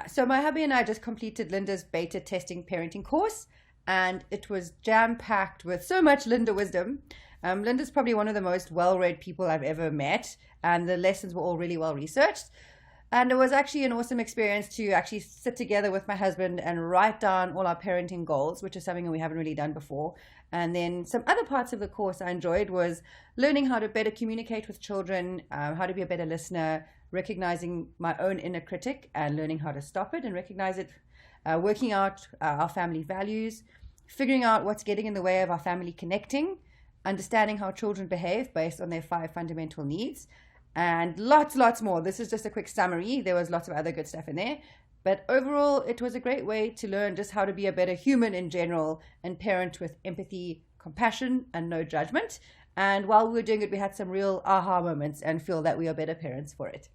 So my hubby and I just completed Linda's beta testing parenting course, and it was jam-packed with so much Linda wisdom. Linda's probably one of the most well-read people I've ever met, and the lessons were all really well researched. And it was actually an awesome experience to actually sit together with my husband and write down all our parenting goals, which is something that we haven't really done before. And then some other parts of the course I enjoyed was learning how to better communicate with children, how to be a better listener, recognizing my own inner critic and learning how to stop it and recognize it, working out our family values, figuring out what's getting in the way of our family connecting, understanding how children behave based on their 5 fundamental needs, and lots more. This is just a quick summary. There was lots of other good stuff in there. But overall, it was a great way to learn just how to be a better human in general and parent with empathy, compassion, and no judgment. And while we were doing it, we had some real aha moments and feel that we are better parents for it.